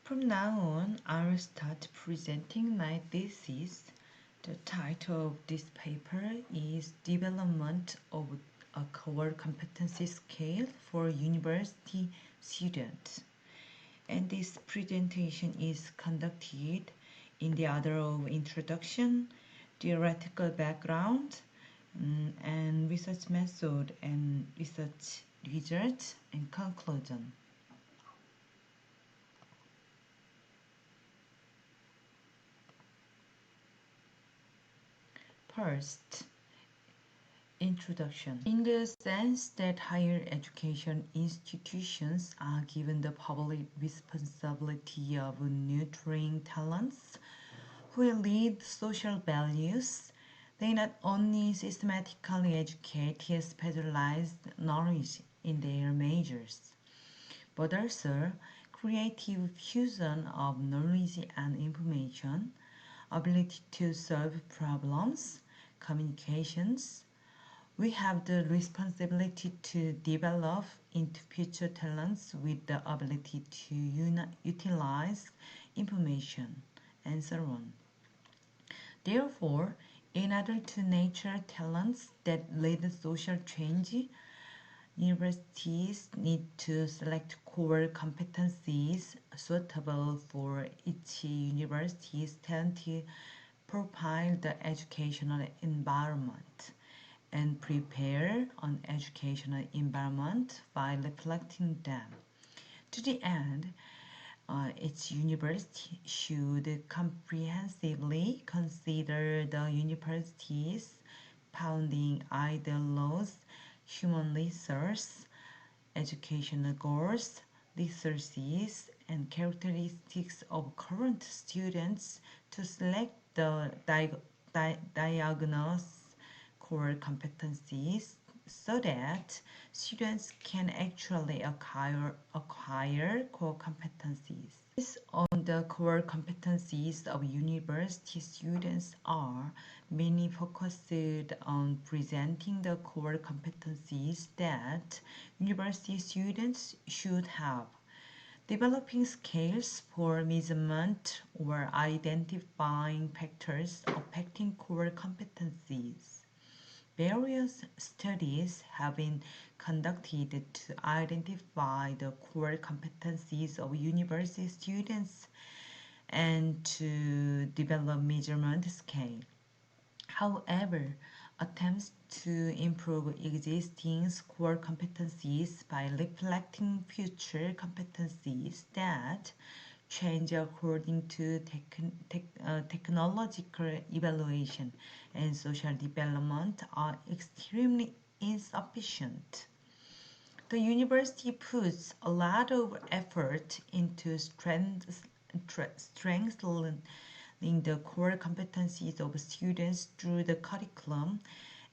From now on, I will start presenting my thesis. The title of this paper is Development of a Core Competency Scale for University Students. And this presentation is conducted in the order of introduction, theoretical background, and research method and research results and conclusion. First, introduction. In the sense that higher education institutions are given the public responsibility of nurturing talents who will lead social values, they not only systematically educate specialized knowledge in their majors, but also creative fusion of knowledge and information, ability to solve problems, communications. We have the responsibility to develop into future talents with the ability to utilize information and so on. Therefore, in order to nurture talents that lead social change, universities need to select core competencies suitable for each university's talent profile, the educational environment, and prepare an educational environment by reflecting them. To the end, each university should comprehensively consider the university's founding ideals, human resource, educational goals, resources, and characteristics of current students to select the diagnose core competencies so that students can actually acquire core competencies. Based on the core competencies of university students are mainly focused on presenting the core competencies that university students should have, developing scales for measurement or identifying factors affecting core competencies. Various studies have been conducted to identify the core competencies of university students and to develop measurement scale. However, attempts to improve existing core competencies by reflecting future competencies that change according to technological evaluation and social development are extremely insufficient. The university puts a lot of effort into strengthening the core competencies of students through the curriculum,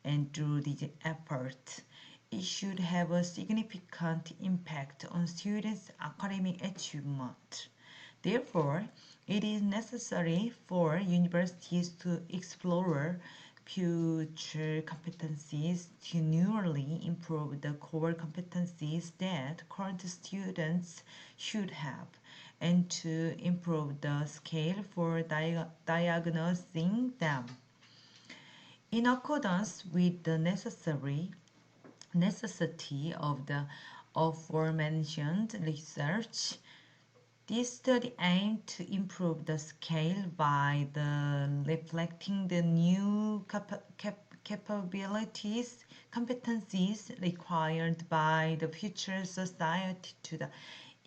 and through this effort, it should have a significant impact on students' academic achievement. Therefore, it is necessary for universities to explore future competencies to newly improve the core competencies that current students should have, and to improve the scale for diagnosing them. In accordance with the necessity of the aforementioned research, this study aimed to improve the scale by reflecting the new capabilities, competencies required by the future society to the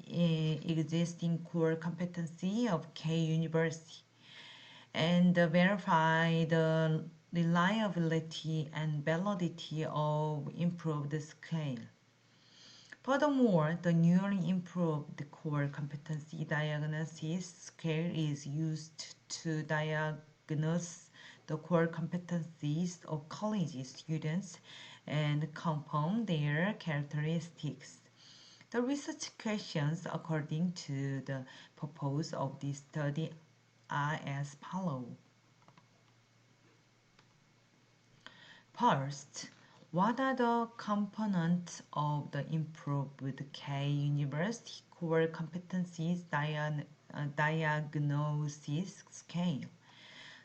existing core competency of K University, and verify the reliability and validity of improved scale. Furthermore, the newly improved core competency diagnosis scale is used to diagnose the core competencies of college students and confirm their characteristics. The research questions according to the purpose of this study are as follows. First, what are the components of the improved K University core competencies diagnosis scale.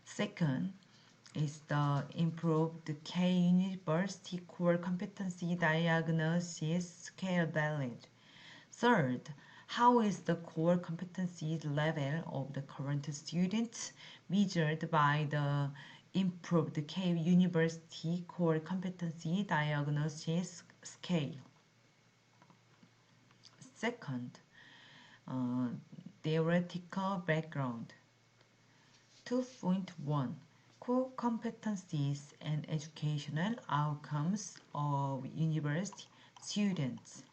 Second is the improved K University core competency diagnosis scale valid. Third, how is the core competency level of the current students measured by the improved K University core competency diagnosis scale? Second, uh, theoretical background. 2.1 Core competencies and educational outcomes of university students.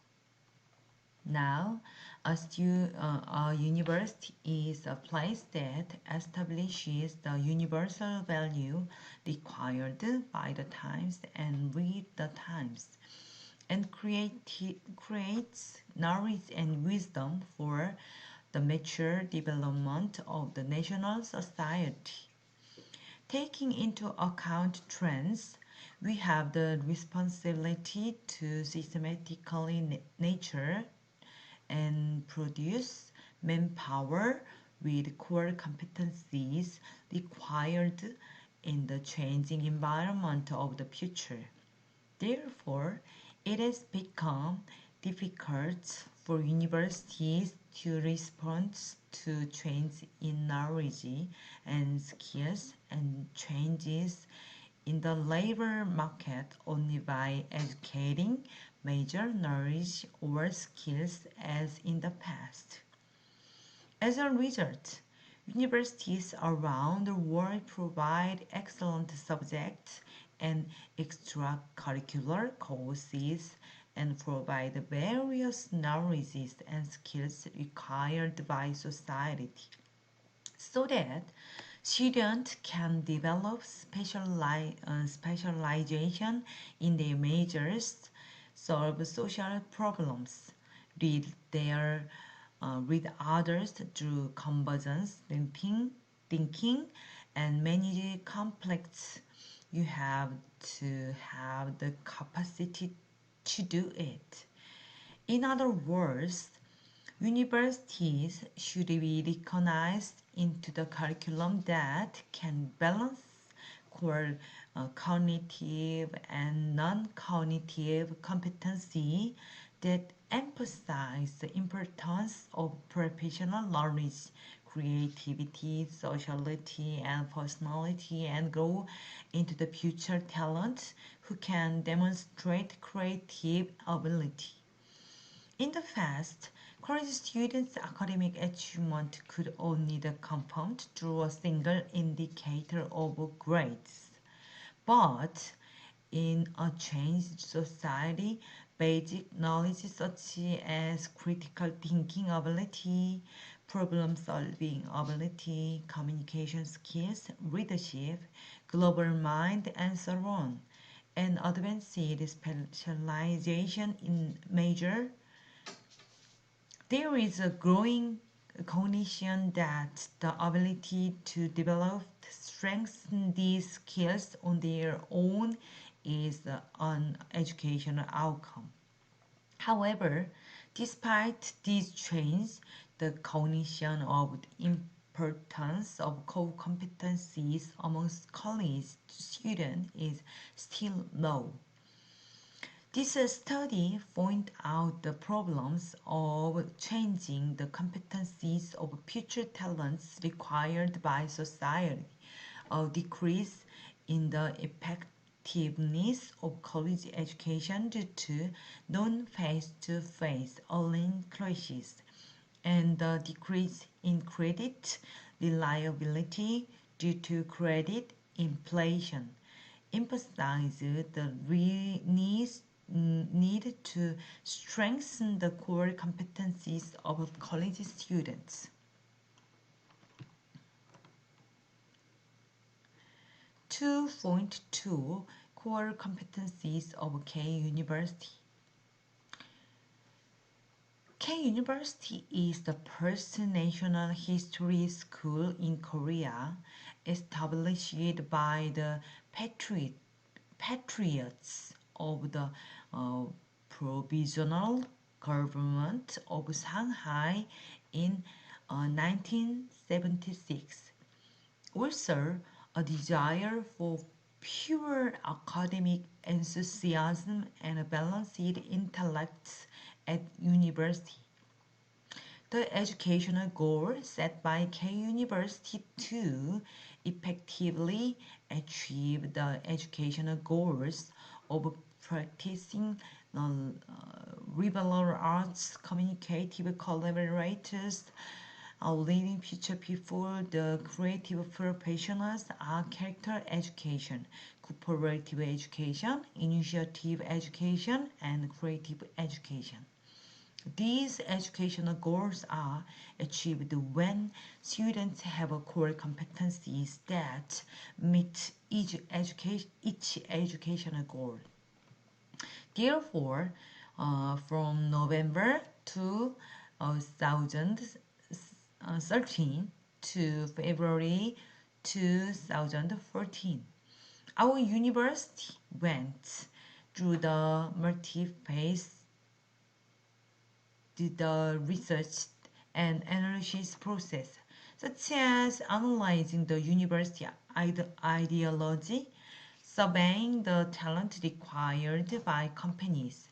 Now, a university is a place that establishes the universal value required by the times and with the times, and creates knowledge and wisdom for the mature development of the national society. Taking into account trends, we have the responsibility to systematically nurture and produce manpower with core competencies required in the changing environment of the future. Therefore, it has become difficult for universities to respond to change in knowledge and skills and changes in the labor market only by educating major knowledge or skills as in the past. As a result, universities around the world provide excellent subject and extracurricular courses and provide various knowledges and skills required by society so that students can develop specialization in their majors, solve social problems, read their read others through convergence thinking, and manage complex. You have to have the capacity to do it. In other words, universities should be recognized into the curriculum that can balance core cognitive and non-cognitive competency that emphasize the importance of professional knowledge, creativity, sociality, and personality, and grow into the future talent who can demonstrate creative ability. In the past, college students' academic achievement could only be confirmed through a single indicator of grades. But in a changed society, basic knowledge such as critical thinking ability, problem solving ability, communication skills, leadership, global mind, and so on, and advanced specialization in major. There is a growing cognition that the ability to develop, strengthen these skills on their own is an educational outcome. However, despite these changes, the cognition of the importance of core competencies amongst college students is still low. This study points out the problems of changing the competencies of future talents required by society, a decrease in the effectiveness of college education due to non-face-to-face online classes, and the decrease in credit reliability due to credit inflation emphasize the need to strengthen the core competencies of college students. 2.2 Core competencies of K University. K University is the first national history school in Korea established by the patriots of the Provisional government of Shanghai in 1976. Also, a desire for pure academic enthusiasm and a balanced intellect at university. The educational goal set by K University to effectively achieve the educational goals of practicing liberal arts, communicative collaborators, leading future people, the creative professionals are character education, cooperative education, initiative education, and creative education. These educational goals are achieved when students have core competencies that meet each educational goal. Therefore, from November 2013 to February 2014, our university went through the multi-phase the research and analysis process, such as analyzing the university ideology, surveying the talent required by companies,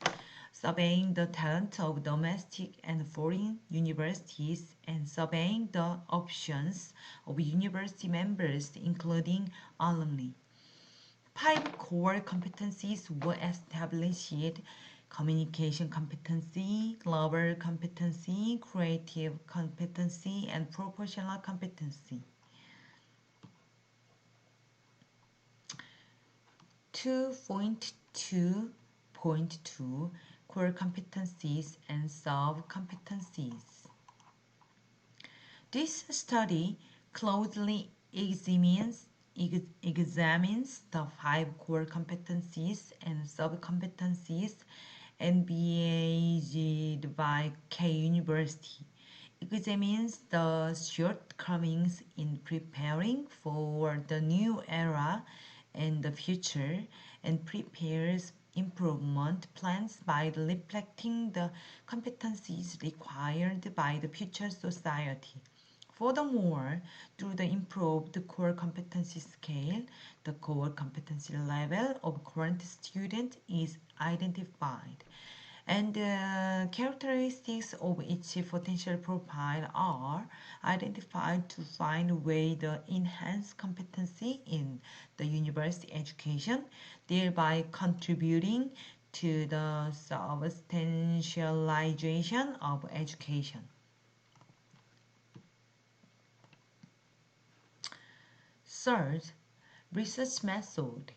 surveying the talent of domestic and foreign universities, and surveying the options of university members, including alumni. 5 core competencies were established: communication competency, global competency, creative competency, and professional competency. 2.2.2 Core competencies and sub-competencies. This study closely examines the 5 core competencies and sub-competencies NBA'd by K University, examines the shortcomings in preparing for the new era and the future, and prepares improvement plans by reflecting the competencies required by the future society. Furthermore, through the improved core competency scale, the core competency level of current student is identified, and the characteristics of each potential profile are identified to find a way to enhance competency in the university education, thereby contributing to the substantialization of education. Third, research method.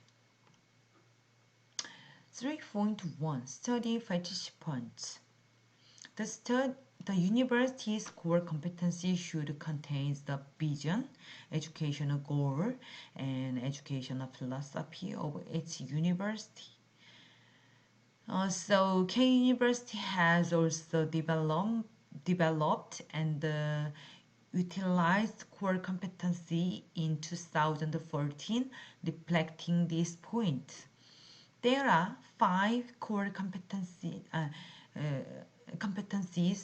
3.1 Study participants. The university's core competency should contain the vision, educational goal, and educational philosophy of its university. So K University has also developed and utilized core competency in 2014, reflecting this point. There are 5 core competencies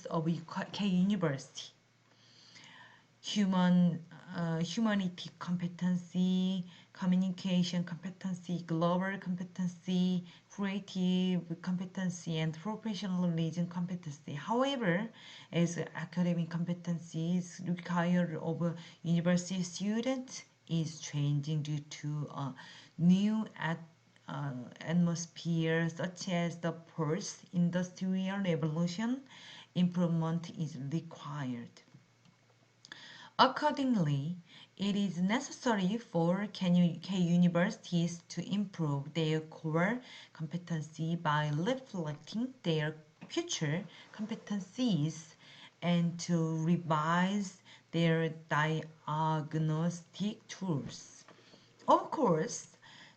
of K University: humanity competency, communication competency, global competency, creative competency, and professionalism competency. However, as academic competencies required of a university student is changing due to a new atmosphere such as the post-industrial revolution, improvement is required. Accordingly, it is necessary for K universities to improve their core competency by reflecting their future competencies and to revise their diagnostic tools. Of course,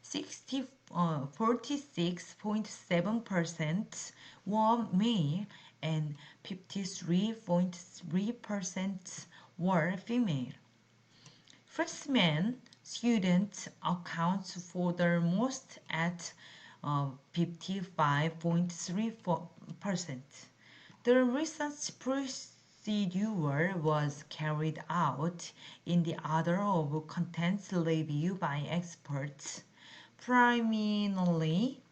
46.7% were male and 53.3% were female. Freshman students account for the most at 55.3%. The research procedure was carried out in the order of contents review by experts, primarily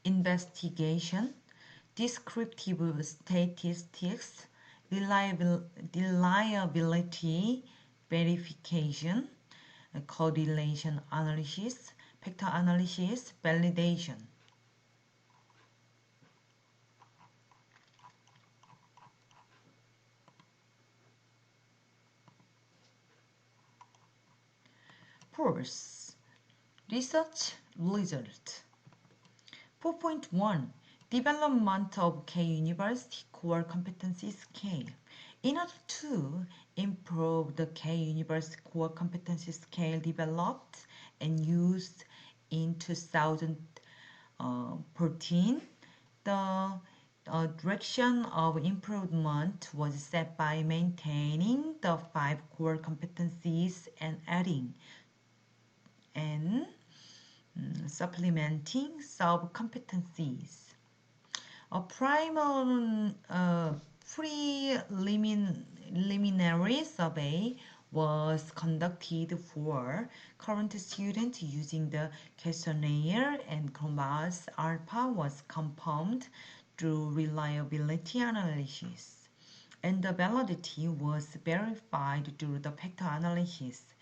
investigation, descriptive statistics, reliability verification, correlation analysis, factor analysis, validation. Fourth, research result. 4.1 Development of K-University Core Competency Scale. In order to improve the K-University Core Competency Scale developed and used in 2014, the direction of improvement was set by maintaining the 5 core competencies and adding and supplementing sub-competencies. A preliminary survey was conducted for current students using the questionnaire, and Canvas Alpha was confirmed through reliability analysis, and the validity was verified through the factor analysis.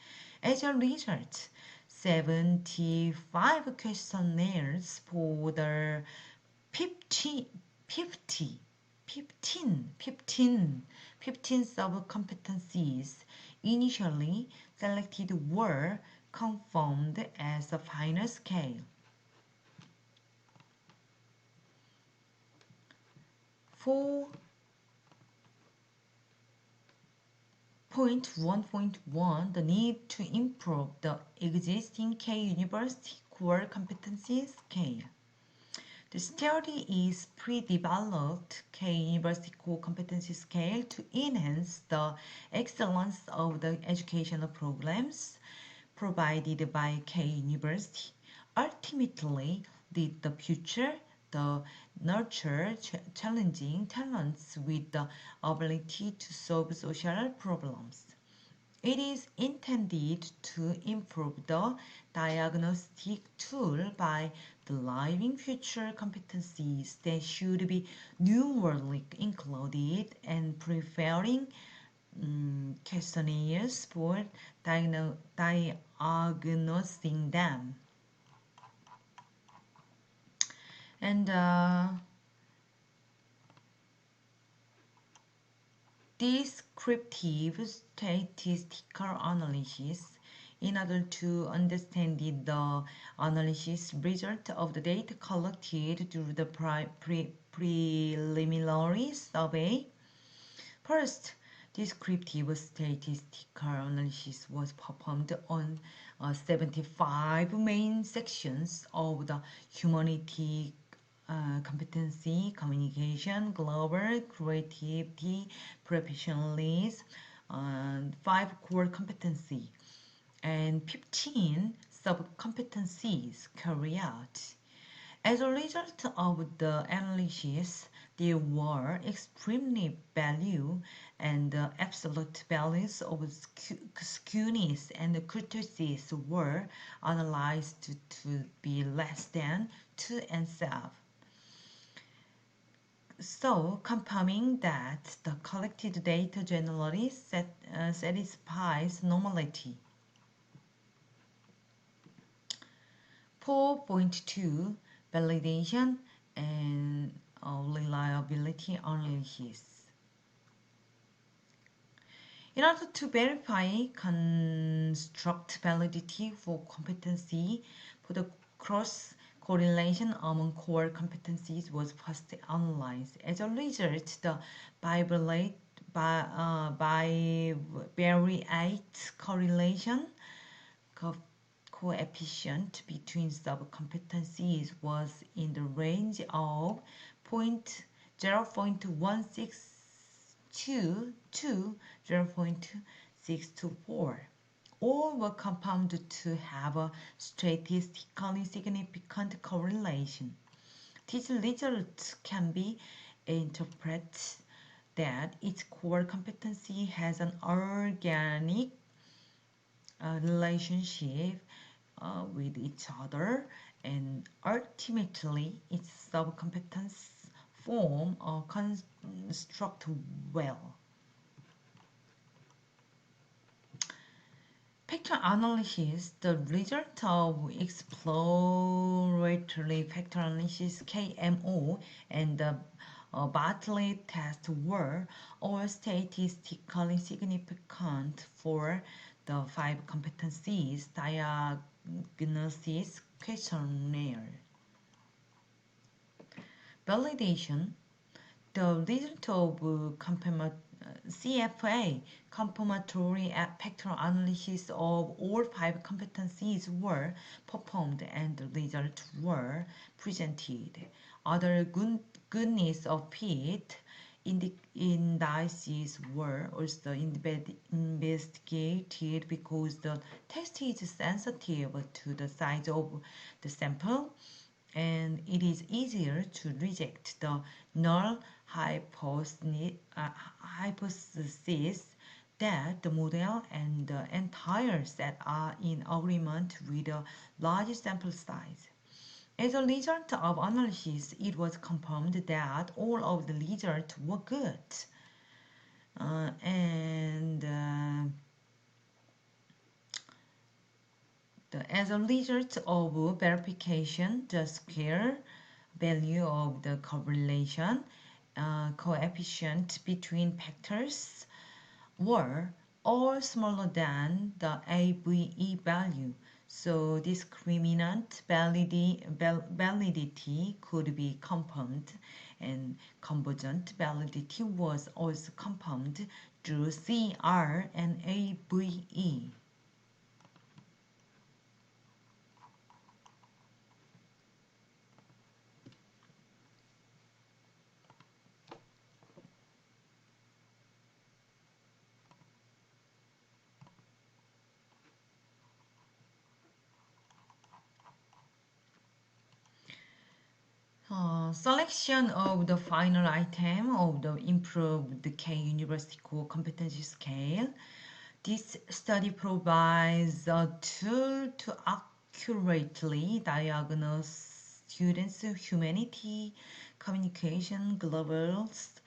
As a result, 75 questionnaires for the 50, 50, 15 sub-competencies initially selected were confirmed as a final scale. 4.1.1 The need to improve the existing K-University Core Competency Scale. The study is pre-developed K-University Core Competency Scale to enhance the excellence of the educational programs provided by K-University. Ultimately, the future, the nurture challenging talents with the ability to solve social problems. It is intended to improve the diagnostic tool by deriving future competencies that should be newly included and preparing questionnaires for diagnosing them. And descriptive statistical analysis. In order to understand the analysis result of the data collected through the preliminary survey. First, descriptive statistical analysis was performed on 75 main sections of the humanity, competency, communication, global, creativity, professionalism, and 5 core competency, and 15 sub-competencies carried out. As a result of the analysis, there were extremely value and absolute values of skewness and kurtosis were analyzed to be less than 2 and 7. So, confirming that the collected data generally satisfies normality. 4.2 Validation and reliability analysis. In order to verify construct validity for competency, for the cross correlation among core competencies was first analyzed. As a result, the bivariate correlation coefficient between sub-competencies was in the range of 0.1622 to 0.624. All were confirmed to have a statistically significant correlation. These results can be interpreted that its core competency has an organic relationship with each other, and ultimately its subcompetence form or construct well. Factor analysis, the result of exploratory factor analysis KMO and the Bartlett test were all statistically significant for the 5 competencies diagnosis questionnaire. Validation, the result of CFA confirmatory factor analysis of all 5 competencies were performed and the results were presented. Other goodness of fit indices were also investigated because the test is sensitive to the size of the sample, and it is easier to reject the null hypothesis that the model and the entire set are in agreement with a large sample size. As a result of analysis, it was confirmed that all of the results were good. As a result of verification, the square value of the correlation coefficient between factors were all smaller than the AVE value, so discriminant validity could be confirmed, and convergent validity was also confirmed through CR and AVE. Selection of the final item of the improved K University Core Competency Scale. This study provides a tool to accurately diagnose students' humanity, communication, globals,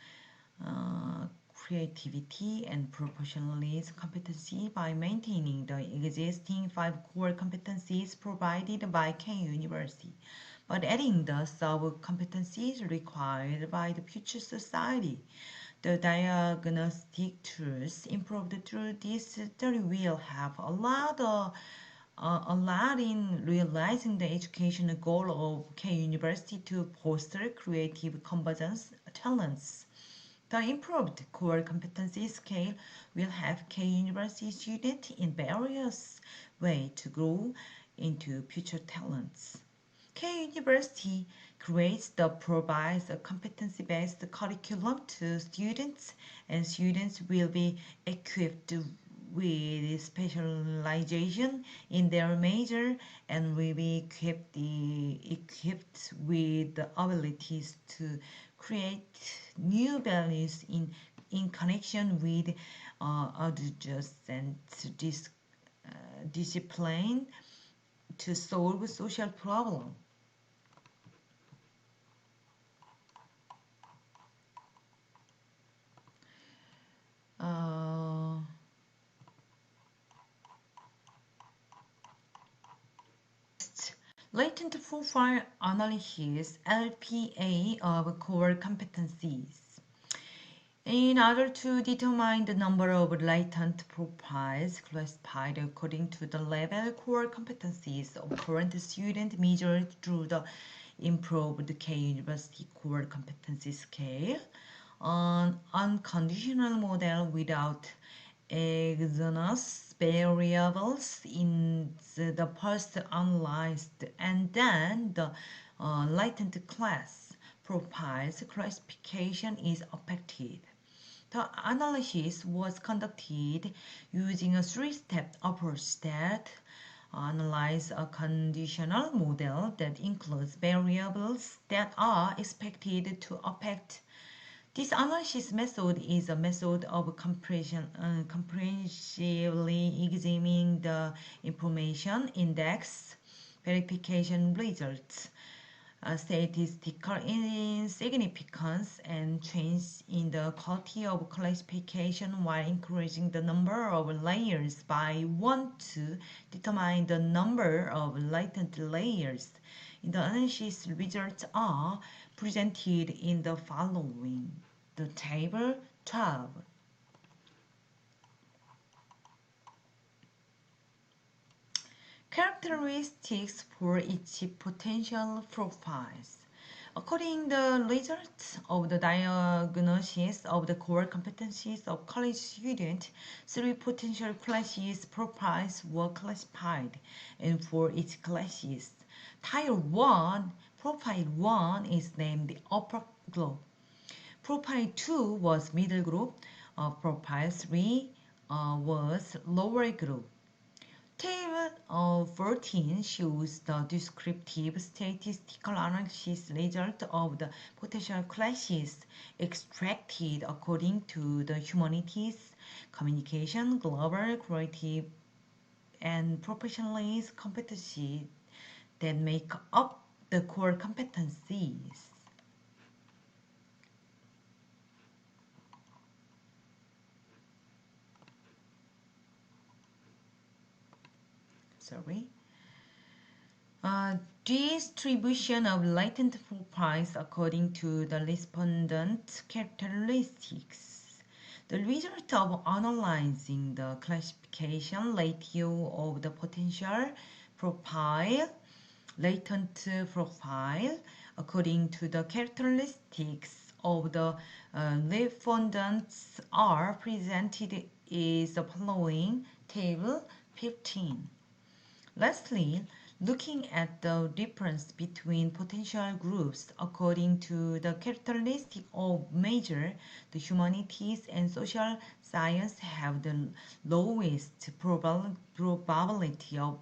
creativity, and professionalism competency by maintaining the existing 5 core competencies provided by K University, but adding the sub-competencies required by the future society. The diagnostic tools improved through this study will help a lot in realizing the educational goal of K University to foster creative convergence talents. The improved core competency scale will help K University students in various ways to grow into future talents. K University provides a competency-based curriculum to students, and students will be equipped with specialization in their major and will be equipped with the abilities to create new values in connection with adjacent discipline to solve social problems. Latent profile analysis (LPA) of core competencies. In order to determine the number of latent profiles classified according to the level core competencies of current student measured through the improved K University Core Competency Scale, an unconditional model without exogenous variables in the first analyzed, and then the latent class profiles classification is affected. The analysis was conducted using a 3-step approach that analyze a conditional model that includes variables that are expected to affect. This analysis method is a method of comprehensively examining the information, index, verification results, statistical insignificance, and change in the quality of classification while increasing the number of layers by 1 to determine the number of latent layers. The analysis results are presented in the following. The table 12. Characteristics for each potential profiles. According to the results of the diagnosis of the core competencies of college students, 3 potential classes profiles were classified, and for each classes, Tier 1, Profile 1 is named upper group. Profile 2 was middle group. Profile 3 was lower group. Table 14 shows the descriptive statistical analysis result of the potential classes extracted according to the humanities, communication, global, creative, and professionalism competencies that make up the core competencies. Distribution of latent profiles according to the respondent characteristics. The result of analyzing the classification ratio of the potential profile, latent profile, according to the characteristics of the respondents are presented is the following table 15. Lastly, looking at the difference between potential groups according to the characteristic of major, the humanities and social science have the lowest probability of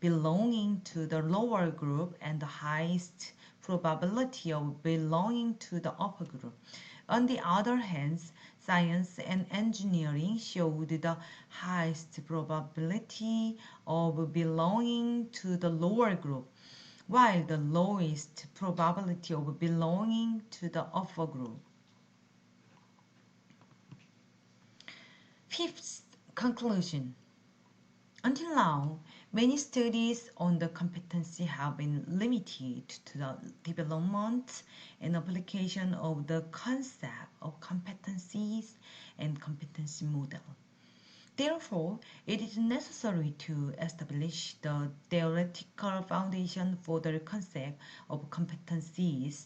belonging to the lower group and the highest probability of belonging to the upper group. On the other hand, science and engineering showed the highest probability of belonging to the lower group, while the lowest probability of belonging to the upper group. Fifth conclusion. Until now, many studies on the competency have been limited to the development and application of the concept of competencies and competency model. Therefore, it is necessary to establish the theoretical foundation for the concept of competencies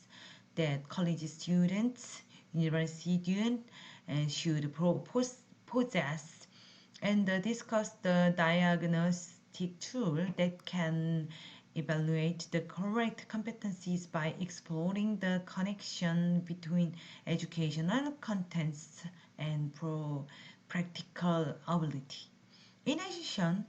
that college students, university students, should possess, and discuss the diagnostic tool that can evaluate the correct competencies by exploring the connection between educational contents and practical ability. In addition,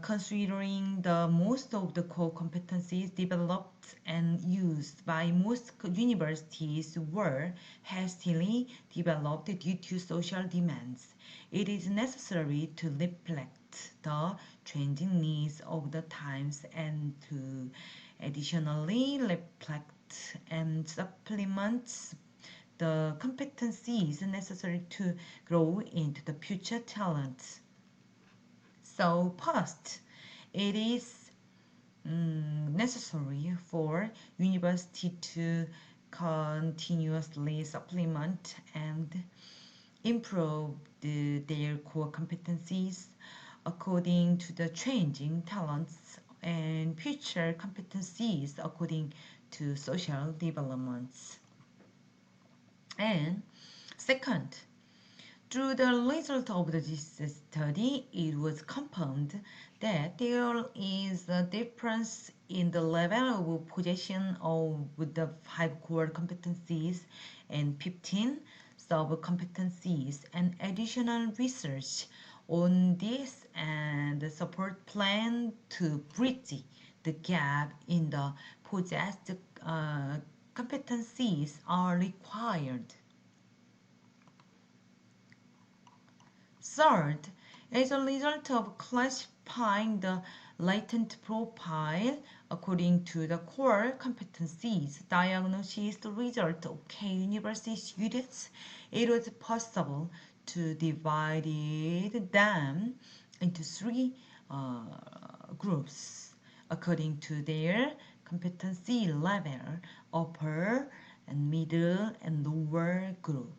considering the most of the core competencies developed and used by most universities were hastily developed due to social demands, it is necessary to reflect the changing needs of the times and to additionally reflect and supplement the competencies necessary to grow into the future talents. So first, it is necessary for university to continuously supplement and improve their core competencies according to the changing talents and future competencies according to social developments. And second, through the result of this study, it was confirmed that there is a difference in the level of possession of the 5 core competencies and 15 sub-competencies, and additional research on this and the support plan to bridge the gap in the possessed competencies are required. Third, as a result of classifying the latent profile according to the core competencies diagnosis result of K University students, it was possible to divide them into three groups according to their competency level, upper and middle and lower group.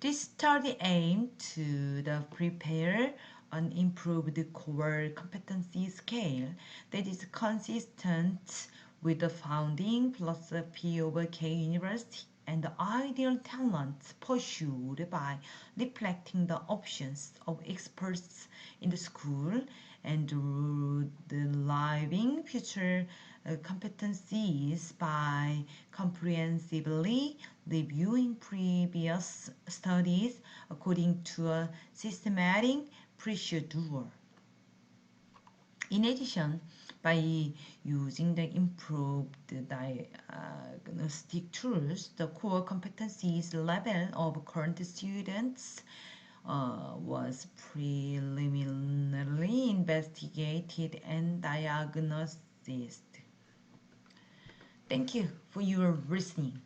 This study aimed to prepare an improved core competency scale that is consistent with the founding philosophy of K University and the ideal talents pursued by reflecting the options of experts in the school and deriving future competencies by comprehensively reviewing previous studies according to a systematic procedure. In addition, by using the improved diagnostic tools, the core competencies level of current students was preliminarily investigated and diagnosed. Thank you for your listening.